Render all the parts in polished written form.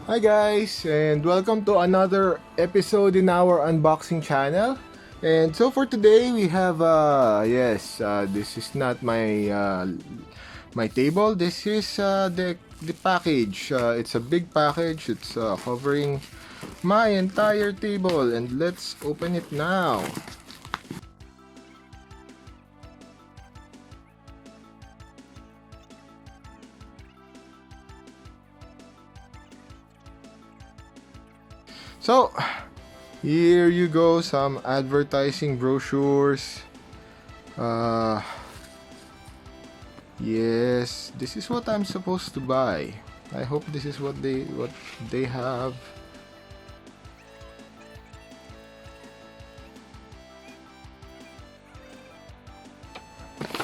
Hi guys, and welcome to another episode in our unboxing channel. And so for today we have this is not my table. This is the package. It's a big package. It's covering my entire table, and let's open it now. So, here you go, some advertising brochures. Uh, yes, this is what I'm supposed to buy. I hope this is what they have.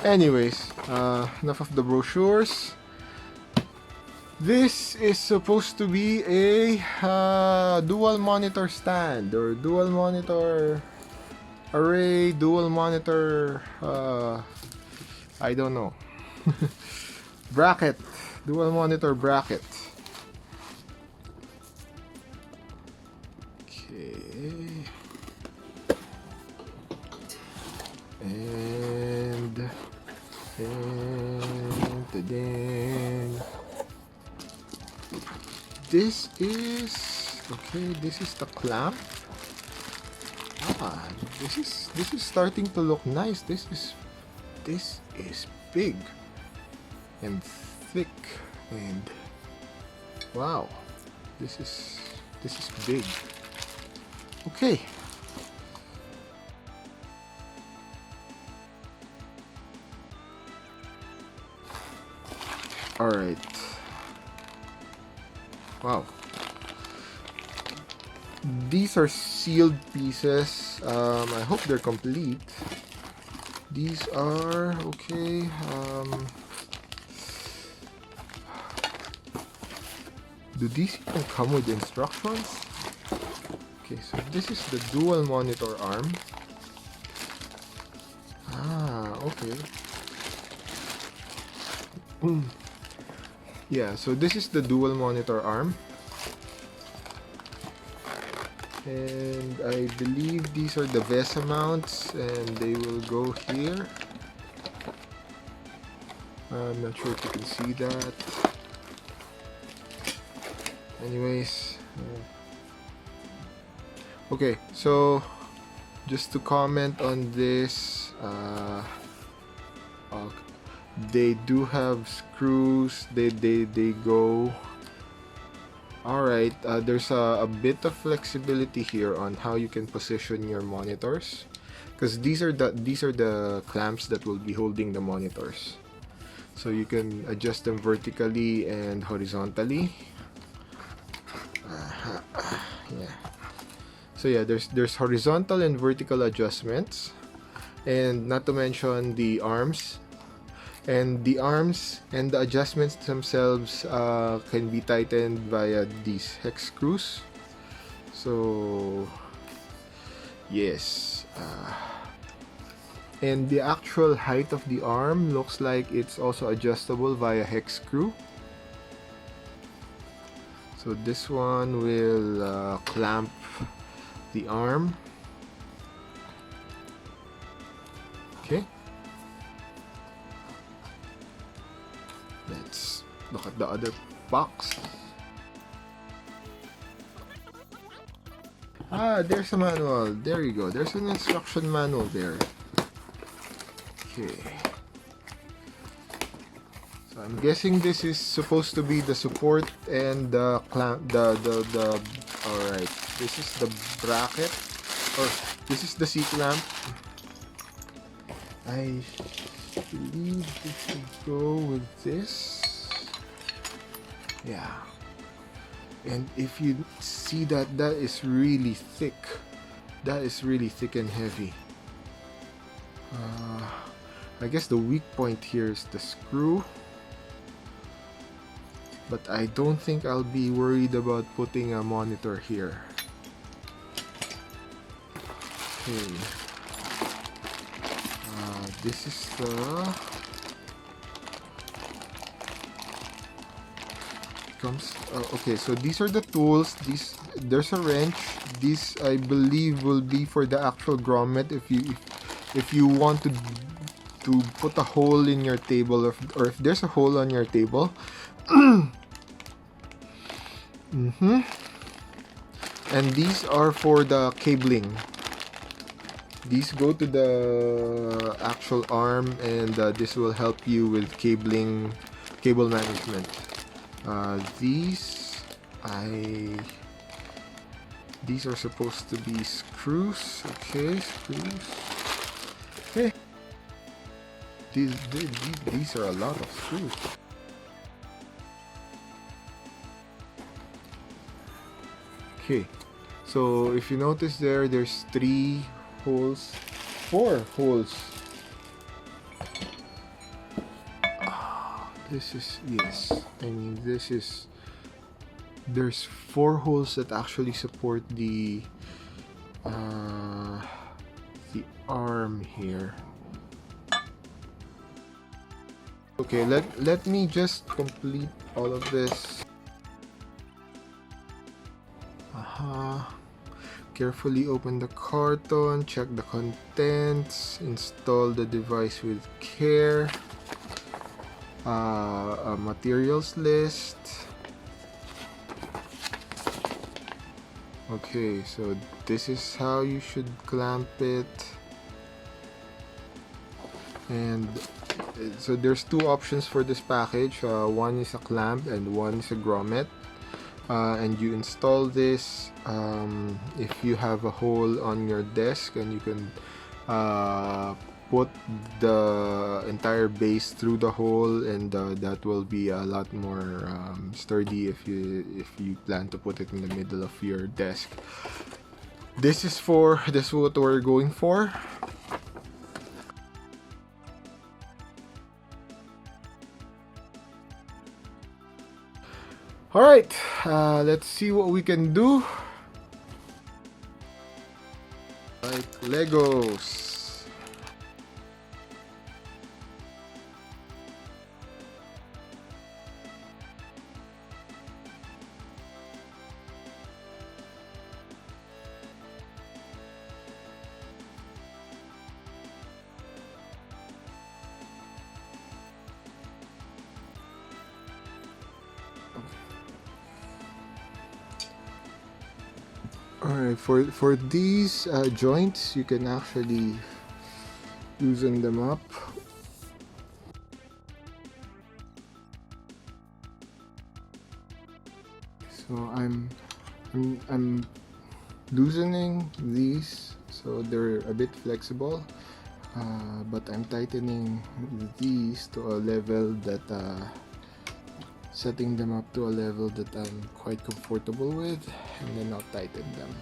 Anyways, enough of the brochures. This is supposed to be a dual monitor stand or dual monitor array, dual monitor. I don't know. Bracket, dual monitor bracket. Okay, and then this is okay. This is the clamp. Ah, this is starting to look nice. This is big and thick and wow. This is big. Okay. All right. Wow. These are sealed pieces. I hope they're complete. These are okay. Do these even come with instructions? Okay, so this is the dual monitor arm. Ah, okay. Yeah, so this is the dual monitor arm. And I believe these are the VESA mounts and they will go here. I'm not sure if you can see that. Anyways, okay, so just to comment on this, they do have screws. They go. Alright, there's a bit of flexibility here on how you can position your monitors, because these are the clamps that will be holding the monitors, so you can adjust them vertically and horizontally. Yeah. So yeah, there's horizontal and vertical adjustments, and not to mention the arms. And the arms and the adjustments themselves can be tightened via these hex screws. So yes, and the actual height of the arm looks like it's also adjustable via hex screw. So this one will clamp the arm. Okay. Let's look at the other box. Ah, there's a manual. There you go. There's an instruction manual there. Okay. So I'm guessing this is supposed to be the support and the clamp. The. All right. This is the bracket, or this is the C clamp. I believe this should go with this. Yeah. And if you see that, that is really thick. That is really thick and heavy. I guess the weak point here is the screw. But I don't think I'll be worried about putting a monitor here. Okay. This is the comes. Okay, so these are the tools. There's a wrench. This I believe will be for the actual grommet if you want to put a hole in your table, or if there's a hole on your table. And these are for the cabling. These go to the actual arm, and this will help you with cable management. These are supposed to be screws. Okay, screws. Okay. These are a lot of screws. Okay, so if you notice there's 4 holes. This is, yes, I mean, there's 4 holes that actually support the arm here. Okay, let me just complete all of this. Carefully open the carton, check the contents, install the device with care. A materials list. Okay, so this is how you should clamp it. And so there's 2 options for this package. One is a clamp and one is a grommet. And you install this if you have a hole on your desk, and you can put the entire base through the hole, and that will be a lot more sturdy if you plan to put it in the middle of your desk. This is what we're going for. Alright, let's see what we can do. Like Legos. Alright, for these joints, you can actually loosen them up. So I'm loosening these so they're a bit flexible, but I'm tightening these to a level that setting them up to a level that I'm quite comfortable with, and then I'll tighten them.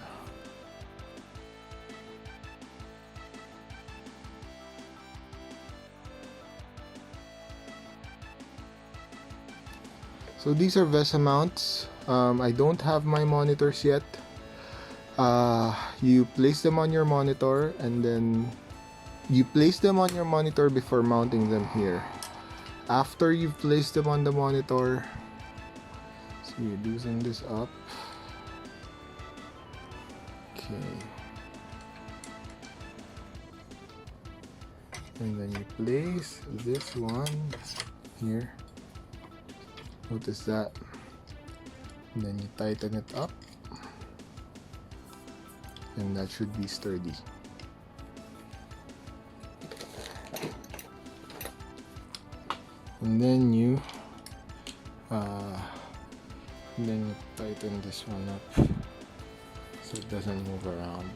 So these are VESA mounts. I don't have my monitors yet. You place them on your monitor, and then you place them on your monitor before mounting them here. After you've placed them on the monitor, so you loosen this up. Okay. And then you place this one here. Notice that. And then you tighten it up. And that should be sturdy. And then you tighten this one up so it doesn't move around.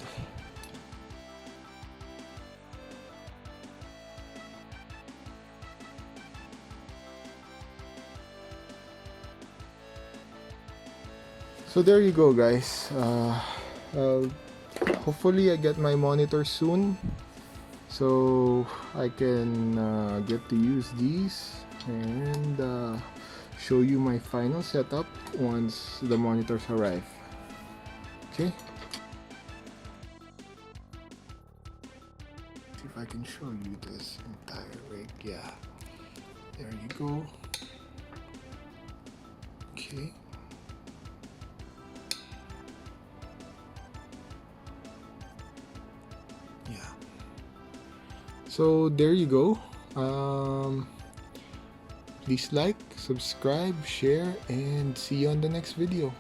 So there you go, guys. Hopefully I get my monitor soon, so I can get to use these and show you my final setup once the monitors arrive. Okay, see if I can show you this entire rig. Yeah, there you go. Okay. Yeah. So there you go. Please like, subscribe, share, and see you on the next video.